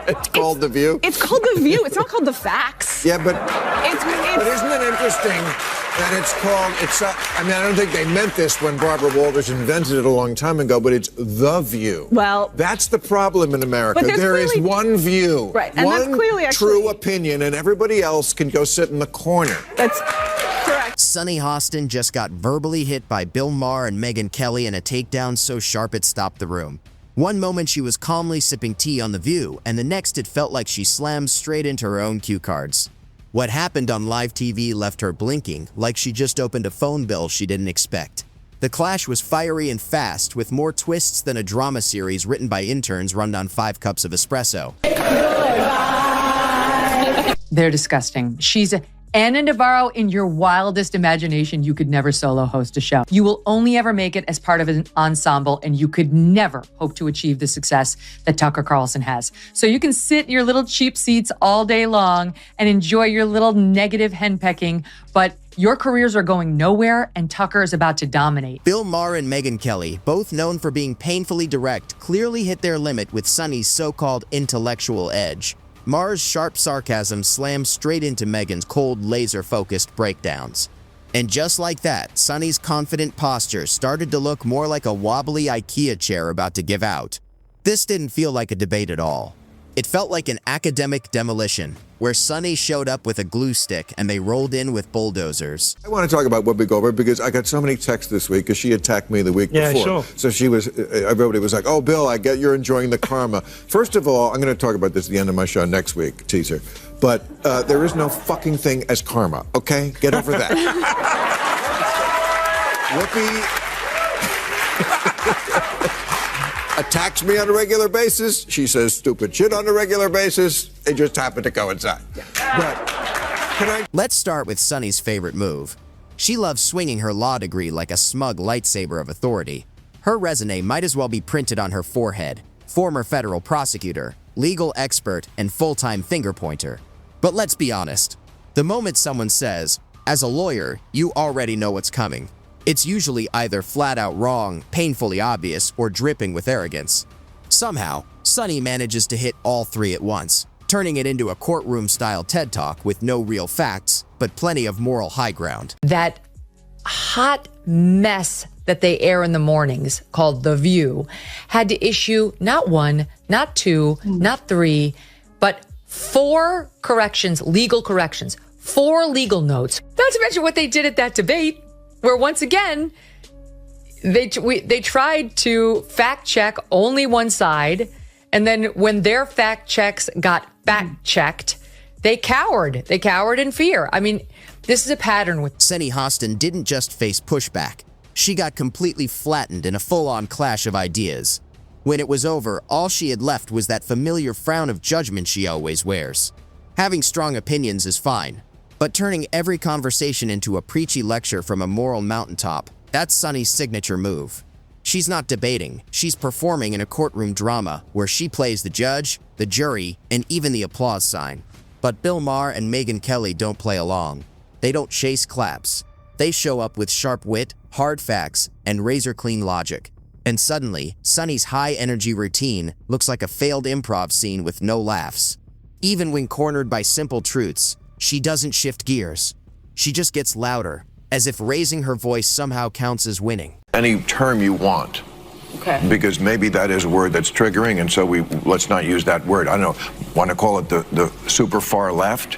It's called The View? It's called The View. It's not called The Facts. Yeah, but It's isn't it interesting that it's called, I mean, I don't think they meant this when Barbara Walters invented it a long time ago, but it's The View. Well, that's the problem in America. There is one view. Right, and one that's clearly true opinion, and everybody else can go sit in the corner. That's correct. Sunny Hostin just got verbally hit by Bill Maher and Megyn Kelly in a takedown so sharp it stopped the room. One moment she was calmly sipping tea on The View, and the next it felt like she slammed straight into her own cue cards. What happened on live TV left her blinking, like she just opened a phone bill she didn't expect. The clash was fiery and fast, with more twists than a drama series written by interns run on 5 cups of espresso. They're disgusting. She's Anna Navarro in your wildest imagination. You could never solo host a show. You will only ever make it as part of an ensemble, and you could never hope to achieve the success that Tucker Carlson has. So you can sit in your little cheap seats all day long and enjoy your little negative henpecking, but your careers are going nowhere, and Tucker is about to dominate. Bill Maher and Megyn Kelly, both known for being painfully direct, clearly hit their limit with Sunny's so-called intellectual edge. Maher's sharp sarcasm slammed straight into Megyn's cold, laser-focused breakdowns. And just like that, Sunny's confident posture started to look more like a wobbly IKEA chair about to give out. This didn't feel like a debate at all. It felt like an academic demolition, where Sunny showed up with a glue stick and they rolled in with bulldozers. I want to talk about Whoopi Goldberg because I got so many texts this week because she attacked me the week before. Sure. So everybody was like, oh, Bill, I get you're enjoying the karma. First of all, I'm going to talk about this at the end of my show next week, teaser. But there is no fucking thing as karma, okay? Get over that. Whoopi attacks me on a regular basis. She says stupid shit on a regular basis. They just happen to coincide. But Let's start with Sunny's favorite move. She loves swinging her law degree like a smug lightsaber of authority. Her resume might as well be printed on her forehead. Former federal prosecutor, legal expert, and full-time finger pointer. But let's be honest. The moment someone says, as a lawyer, you already know what's coming. It's usually either flat out wrong, painfully obvious, or dripping with arrogance. Somehow, Sunny manages to hit all 3 at once, turning it into a courtroom-style TED Talk with no real facts, but plenty of moral high ground. That hot mess that they air in the mornings, called The View, had to issue not 1, not 2, not 3, but 4 corrections, legal corrections, 4 legal notes. Not to mention what they did at that debate, where once again, they tried to fact check only one side, and then when their fact checks got fact checked, they cowered. They cowered in fear. I mean, this is a pattern with Sunny Hostin didn't just face pushback. She got completely flattened in a full-on clash of ideas. When it was over, all she had left was that familiar frown of judgment she always wears. Having strong opinions is fine, but turning every conversation into a preachy lecture from a moral mountaintop, that's Sunny's signature move. She's not debating, she's performing in a courtroom drama where she plays the judge, the jury, and even the applause sign. But Bill Maher and Megyn Kelly don't play along. They don't chase claps. They show up with sharp wit, hard facts, and razor-clean logic. And suddenly, Sunny's high-energy routine looks like a failed improv scene with no laughs. Even when cornered by simple truths, she doesn't shift gears. She just gets louder, as if raising her voice somehow counts as winning. any term you want. Okay. Because maybe that is a word that's triggering, and so let's not use that word. I don't know, want to call it the super far left,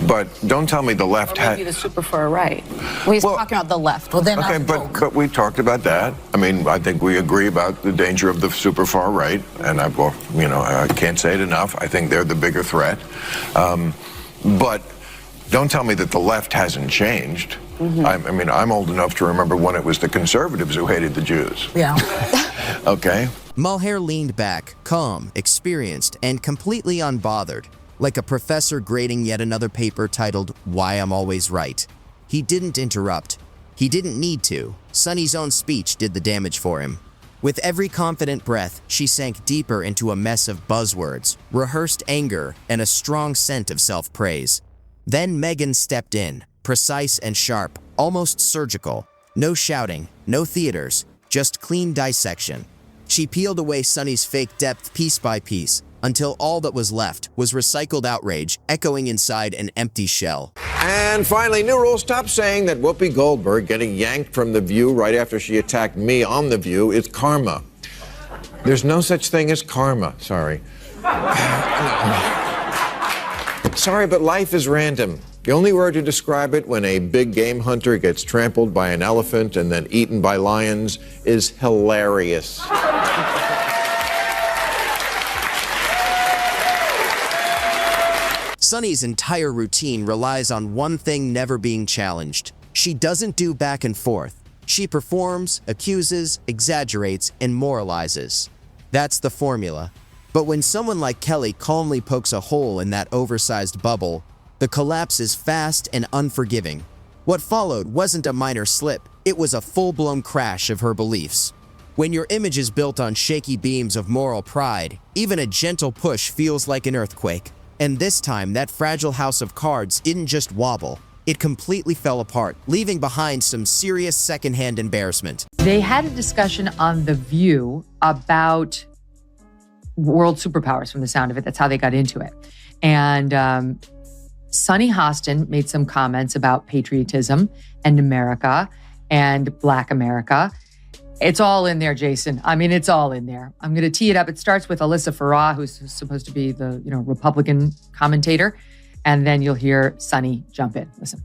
but don't tell me the left Or maybe the super far right. Well, he's talking about the left. Well, then okay, but we talked about that. I mean, I think we agree about the danger of the super far right, and I can't say it enough. I think they're the bigger threat. But don't tell me that the left hasn't changed. Mm-hmm. I mean, I'm old enough to remember when it was the conservatives who hated the Jews. Yeah. Okay. Maher leaned back, calm, experienced, and completely unbothered, like a professor grading yet another paper titled, "Why I'm Always Right." He didn't interrupt. He didn't need to. Sunny's own speech did the damage for him. With every confident breath, she sank deeper into a mess of buzzwords, rehearsed anger, and a strong scent of self-praise. Then Megyn stepped in, precise and sharp, almost surgical. No shouting, no theaters, just clean dissection. She peeled away Sunny's fake depth piece by piece, until all that was left was recycled outrage echoing inside an empty shell. And finally, new rule, stop saying that Whoopi Goldberg getting yanked from The View right after she attacked me on The View is karma. There's no such thing as karma, sorry. Sorry, but life is random. The only word to describe it when a big game hunter gets trampled by an elephant and then eaten by lions is hilarious. Sunny's entire routine relies on one thing never being challenged. She doesn't do back and forth. She performs, accuses, exaggerates, and moralizes. That's the formula. But when someone like Kelly calmly pokes a hole in that oversized bubble, the collapse is fast and unforgiving. What followed wasn't a minor slip, it was a full-blown crash of her beliefs. When your image is built on shaky beams of moral pride, even a gentle push feels like an earthquake. And this time, that fragile house of cards didn't just wobble, it completely fell apart, leaving behind some serious secondhand embarrassment. They had a discussion on The View about world superpowers from the sound of it. That's how they got into it. And Sunny Hostin made some comments about patriotism and America and Black America. It's all in there, Jason. I mean, it's all in there. I'm going to tee it up. It starts with Alyssa Farah, who's supposed to be the Republican commentator. And then you'll hear Sunny jump in. Listen.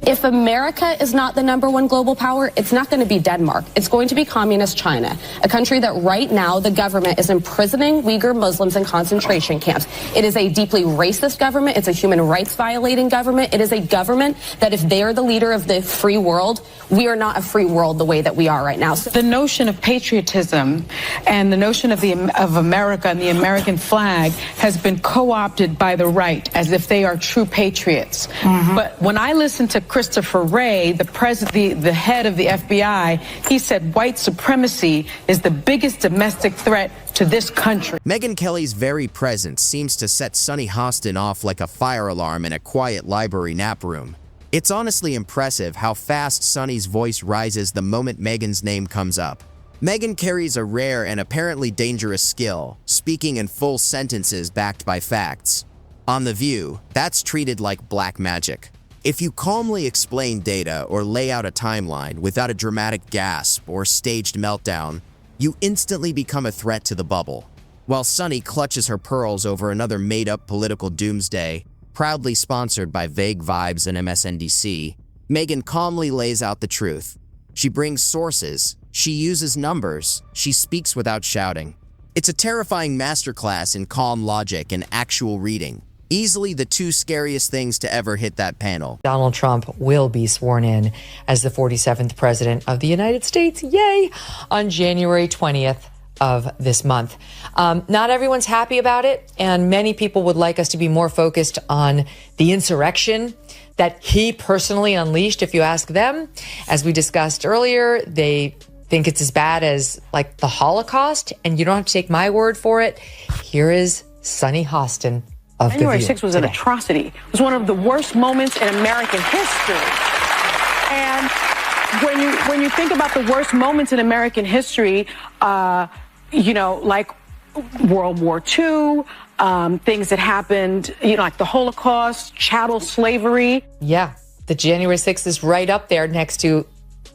If America is not the #1 global power, it's not going to be Denmark. It's going to be communist China, a country that right now the government is imprisoning Uyghur Muslims in concentration camps. It is a deeply racist government. It's a human rights violating government. It is a government that if they are the leader of the free world, we are not a free world the way that we are right now. The notion of patriotism and the notion of America and the American flag has been co-opted by the right as if they are true patriots. But when I listen to Christopher Wray, the head of the FBI, he said white supremacy is the biggest domestic threat to this country. Megyn Kelly's very presence seems to set Sunny Hostin off like a fire alarm in a quiet library nap room. It's honestly impressive how fast Sunny's voice rises the moment Megyn's name comes up. Megyn carries a rare and apparently dangerous skill, speaking in full sentences backed by facts. On The View, that's treated like black magic. If you calmly explain data or lay out a timeline without a dramatic gasp or staged meltdown, you instantly become a threat to the bubble. While Sunny clutches her pearls over another made-up political doomsday, proudly sponsored by Vague Vibes and MSNBC, Megyn calmly lays out the truth. She brings sources, she uses numbers, she speaks without shouting. It's a terrifying masterclass in calm logic and actual reading. Easily the two scariest things to ever hit that panel. Donald Trump will be sworn in as the 47th president of the United States, yay, on January 20th of this month. Not everyone's happy about it, and many people would like us to be more focused on the insurrection that he personally unleashed, if you ask them. As we discussed earlier, they think it's as bad as like the Holocaust, and you don't have to take my word for it. Here is Sunny Hostin. January 6th was an atrocity. It was one of the worst moments in American history. And when you think about the worst moments in American history, like World War II, things that happened, like the Holocaust, chattel slavery. Yeah, the January 6th is right up there next to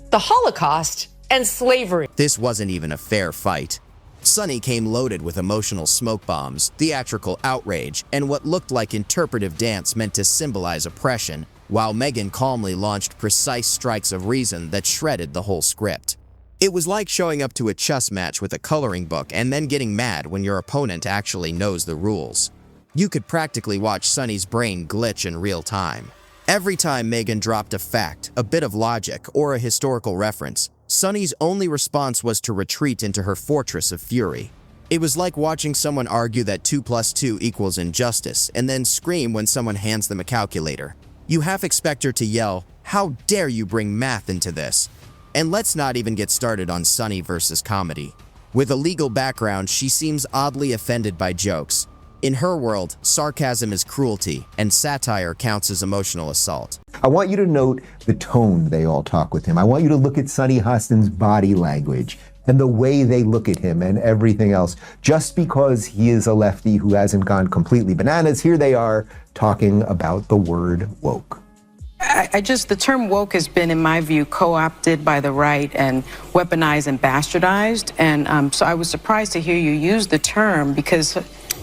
the Holocaust and slavery. This wasn't even a fair fight. Sunny came loaded with emotional smoke bombs, theatrical outrage, and what looked like interpretive dance meant to symbolize oppression, while Megyn calmly launched precise strikes of reason that shredded the whole script. It was like showing up to a chess match with a coloring book and then getting mad when your opponent actually knows the rules. You could practically watch Sunny's brain glitch in real time. Every time Megyn dropped a fact, a bit of logic, or a historical reference, Sunny's only response was to retreat into her fortress of fury. It was like watching someone argue that 2 + 2 equals injustice and then scream when someone hands them a calculator. You half expect her to yell, "How dare you bring math into this?" And let's not even get started on Sunny versus comedy. With a legal background, she seems oddly offended by jokes. In her world, sarcasm is cruelty, and satire counts as emotional assault. I want you to note the tone they all talk with him. I want you to look at Sunny Hostin's body language. and the way they look at him and everything else. Just because he is a lefty who hasn't gone completely bananas, here they are talking about the word woke. The term woke has been, in my view, co-opted by the right and weaponized and bastardized. And so I was surprised to hear you use the term because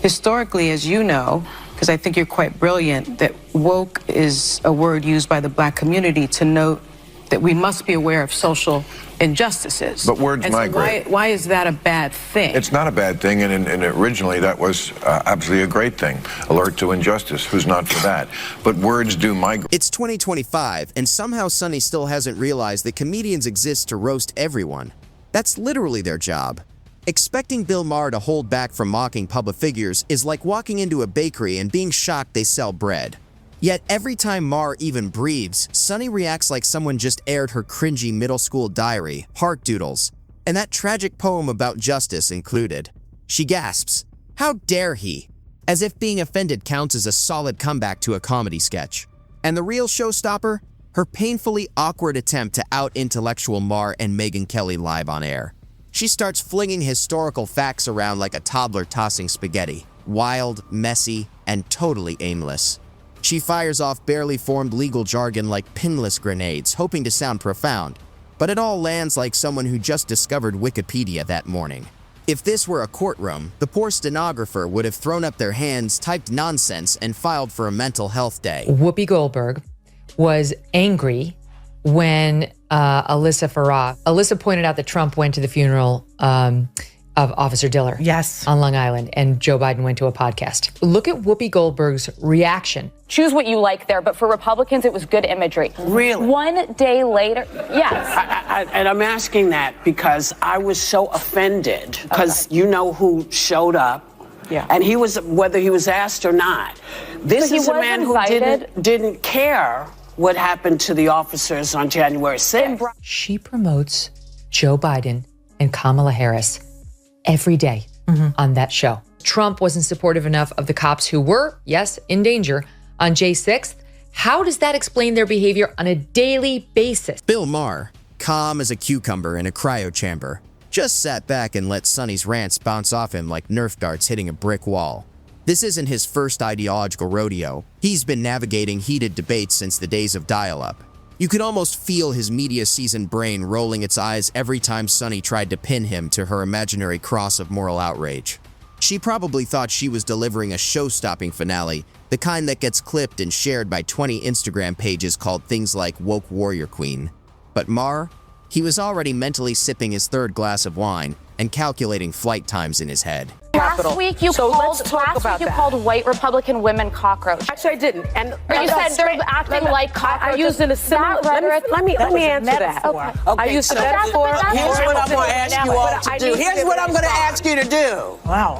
historically, as you know, because I think you're quite brilliant, that woke is a word used by the Black community to note that we must be aware of social injustices. But words migrate. So why is that a bad thing? It's not a bad thing, and originally that was absolutely a great thing. Alert to injustice, who's not for that? But words do migrate. It's 2025, and somehow Sunny still hasn't realized that comedians exist to roast everyone. That's literally their job. Expecting Bill Maher to hold back from mocking public figures is like walking into a bakery and being shocked they sell bread. Yet every time Maher even breathes, Sunny reacts like someone just aired her cringy middle school diary, Heart Doodles, and that tragic poem about justice included. She gasps, "How dare he?" As if being offended counts as a solid comeback to a comedy sketch. And the real showstopper? Her painfully awkward attempt to out-intellectual Maher and Megyn Kelly live on air. She starts flinging historical facts around like a toddler tossing spaghetti, wild, messy, and totally aimless. She fires off barely formed legal jargon like pinless grenades, hoping to sound profound, but it all lands like someone who just discovered Wikipedia that morning. If this were a courtroom, the poor stenographer would have thrown up their hands, typed nonsense, and filed for a mental health day. Whoopi Goldberg was angry when Alyssa pointed out that Trump went to the funeral of Officer Diller. Yes. On Long Island, and Joe Biden went to a podcast. Look at Whoopi Goldberg's reaction. Choose what you like there, but for Republicans, it was good imagery. Really? One day later, yes. And I'm asking that because I was so offended because you know who showed up. Yeah. And he was, whether he was asked or not. This But he is a was man invited. who didn't care what happened to the officers on January 6th. She promotes Joe Biden and Kamala Harris every day on that show. Trump wasn't supportive enough of the cops who were, yes, in danger on J 6th. How does that explain their behavior on a daily basis? Bill Maher, calm as a cucumber in a cryo chamber, just sat back and let Sunny's rants bounce off him like Nerf darts hitting a brick wall. This isn't his first ideological rodeo. He's been navigating heated debates since the days of dial-up. You could almost feel his media-seasoned brain rolling its eyes every time Sunny tried to pin him to her imaginary cross of moral outrage. She probably thought she was delivering a show-stopping finale, the kind that gets clipped and shared by 20 Instagram pages called things like Woke Warrior Queen. But Maher? He was already mentally sipping his third glass of wine and calculating flight times in his head. Last week you called white Republican women cockroach. Actually, I didn't. And You said they're acting like cockroaches. I used it in a similar. Let me answer that. Okay. I used a metaphor. Here's what I'm going to ask you all to do. Here's what I'm going to ask you to do. Wow.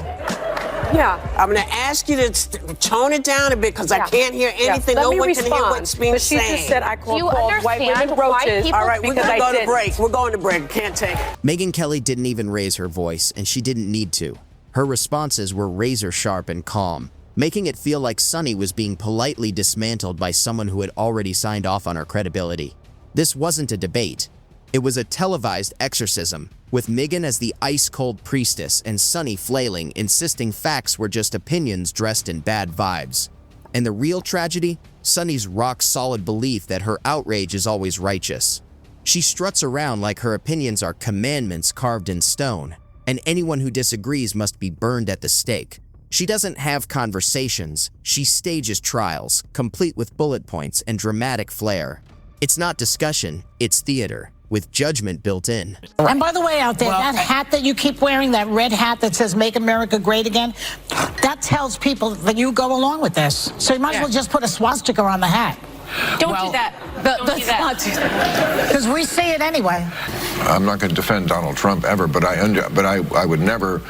Yeah. I'm going to ask you to tone it down a bit because I can't hear anything. No one can hear what's being said. She just said I Do you called white women understand why roaches. people All right, we're going to go to break. We're going to break. Can't take it. Megyn Kelly didn't even raise her voice, and she didn't need to. Her responses were razor-sharp and calm, making it feel like Sunny was being politely dismantled by someone who had already signed off on her credibility. This wasn't a debate. It was a televised exorcism, with Megyn as the ice-cold priestess and Sunny flailing, insisting facts were just opinions dressed in bad vibes. And the real tragedy? Sunny's rock-solid belief that her outrage is always righteous. She struts around like her opinions are commandments carved in stone, and anyone who disagrees must be burned at the stake. She doesn't have conversations, she stages trials, complete with bullet points and dramatic flair. It's not discussion, it's theater, with judgment built in. And by the way, out there, that hat that you keep wearing, that red hat that says "Make America Great Again," that tells people that you go along with this. So you might as well just put a swastika on the hat. Don't do that. Don't do that. Because we see it anyway. I'm not going to defend Donald Trump ever, but I would never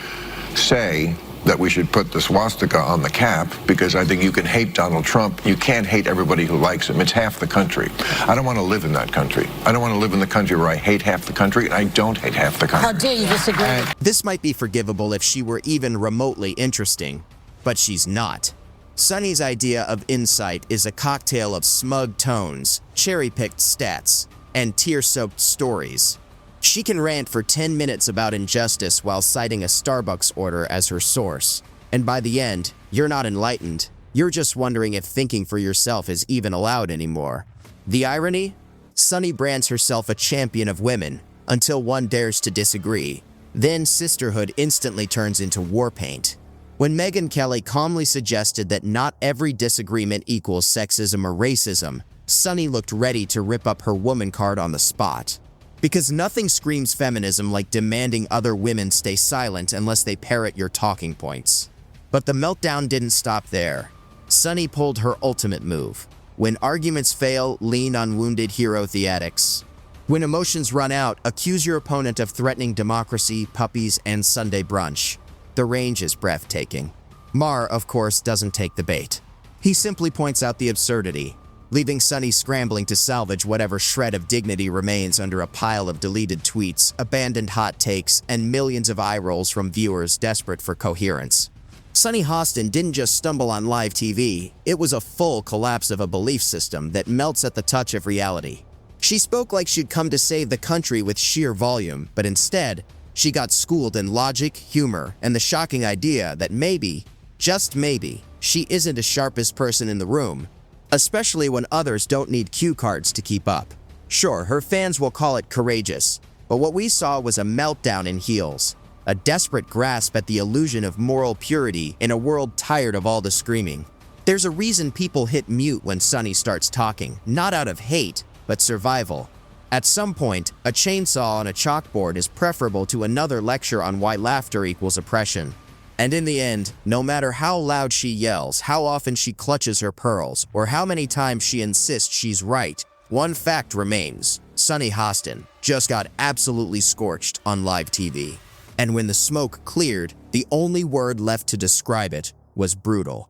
say that we should put the swastika on the cap because I think you can hate Donald Trump. You can't hate everybody who likes him. It's half the country. I don't want to live in that country. I don't want to live in the country where I hate half the country and I don't hate half the country. How dare you disagree? This might be forgivable if she were even remotely interesting, but she's not. Sunny's idea of insight is a cocktail of smug tones, cherry-picked stats, and tear-soaked stories. She can rant for 10 minutes about injustice while citing a Starbucks order as her source. And by the end, you're not enlightened. You're just wondering if thinking for yourself is even allowed anymore. The irony? Sunny brands herself a champion of women until one dares to disagree. Then sisterhood instantly turns into war paint. When Megyn Kelly calmly suggested that not every disagreement equals sexism or racism, Sunny looked ready to rip up her woman card on the spot. Because nothing screams feminism like demanding other women stay silent unless they parrot your talking points. But the meltdown didn't stop there. Sunny pulled her ultimate move. When arguments fail, lean on wounded hero theatics. When emotions run out, accuse your opponent of threatening democracy, puppies, and Sunday brunch. The range is breathtaking. Maher, of course, doesn't take the bait. He simply points out the absurdity, leaving Sunny scrambling to salvage whatever shred of dignity remains under a pile of deleted tweets, abandoned hot takes, and millions of eye rolls from viewers desperate for coherence. Sunny Hostin didn't just stumble on live TV, it was a full collapse of a belief system that melts at the touch of reality. She spoke like she'd come to save the country with sheer volume, but instead, she got schooled in logic, humor, and the shocking idea that maybe, just maybe, she isn't the sharpest person in the room, especially when others don't need cue cards to keep up. Sure, her fans will call it courageous, but what we saw was a meltdown in heels, a desperate grasp at the illusion of moral purity in a world tired of all the screaming. There's a reason people hit mute when Sunny starts talking, not out of hate, but survival. At some point, a chainsaw on a chalkboard is preferable to another lecture on why laughter equals oppression. And in the end, no matter how loud she yells, how often she clutches her pearls, or how many times she insists she's right, one fact remains: Sunny Hostin just got absolutely scorched on live TV. And when the smoke cleared, the only word left to describe it was brutal.